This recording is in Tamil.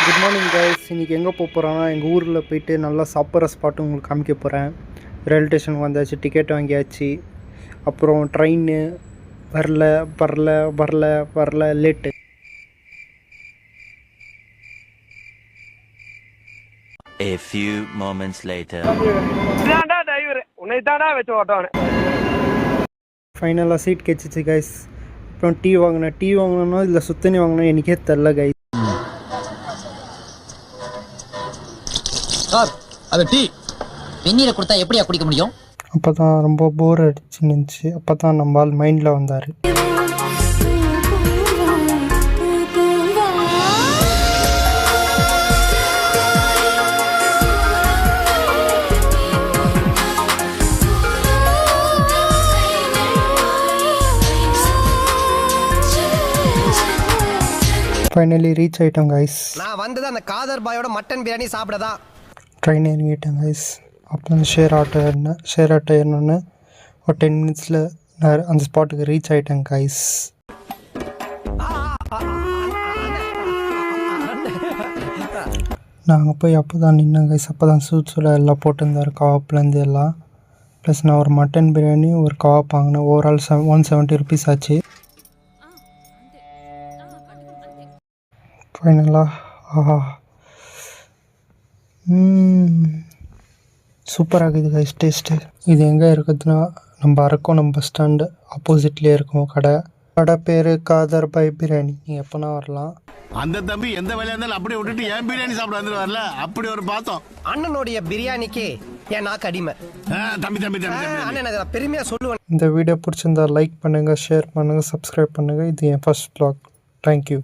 Good morning guys. இன்றைக்கி எங்கே போகிறோன்னா எங்கள் ஊரில் போயிட்டு நல்லா சாப்பிட்ற ஸ்பாட்டு உங்களுக்கு காமிக்க போகிறேன். ரயில்வே ஸ்டேஷனுக்கு வந்தாச்சு, டிக்கெட் வாங்கியாச்சு. அப்புறம் ட்ரெயின் வரல late. A few moments later. ஃபைனலாக சீட் கிடச்சிச்சு கைஸ். அப்புறம் டீ வாங்கினோன்னா இதில் சுத்தண்ணி வாங்கினா எனக்கே தெரில கைஸ். சார் அது டீ வெந்நீரை கொடுத்தா எப்படியா குடிக்க முடியும்? அப்போ தான் ரொம்ப போர் அடிச்சுன்னுச்சு. அப்போ தான் நம்ம ஆள் மைண்டில் வந்தார். ஃபைனலி ரீச் ஆகிட்டோம் கைஸ். நான் வந்தது அந்த காதர் பாயோட மட்டன் பிரியாணி சாப்பிடதான். ட்ரெயின் இறங்கிட்டேன் கைஸ். அப்புறம் ஷேர் ஆட்டோ ஏறினோன்னு ஒரு 10 மினிட்ஸில் நான் அந்த ஸ்பாட்டுக்கு ரீச் ஆகிட்டேன் கைஸ். நாங்கள் போய் அப்போ தான் நின்னோம் கைஸ். அப்போ தான் சூட்ஸில் எல்லாம் போட்டிருந்தார், கவாப்லேருந்து எல்லாம். ப்ளஸ் நான் ஒரு மட்டன் பிரியாணி ஒரு கவாப் வாங்கினேன். ஓவரால் 170 ருபீஸ் ஆச்சு. ஃபைனலாக சூப்பராக இருக்குது கைஸ் டேஸ்ட்டு. இது எங்கே இருக்குதுன்னா நம்ம அரக்கோணம் பஸ் ஸ்டாண்டு ஆப்போசிட்லேயே இருக்கும் கடை பேர் காதர் பாய் பிரியாணி. நீங்கள் எப்போனா வரலாம். அந்த தம்பி எந்த வேலையா இருந்தாலும் அப்படியே விட்டுட்டு ஏன் பிரியாணி சாப்பிட வந்துருவார்ல, அப்படி ஒரு பார்த்தோம். அண்ணனுடைய பிரியாணிக்கு ஏன் நாக்கு அடிமை. தம்பி அண்ணன் பெருமையா சொல்லுவேன். இந்த வீடியோ பிடிச்சிருந்தா லைக் பண்ணுங்கள், ஷேர் பண்ணுங்கள், சப்ஸ்கிரைப் பண்ணுங்கள். இது என் ஃபர்ஸ்ட் vlog. தேங்க்யூ.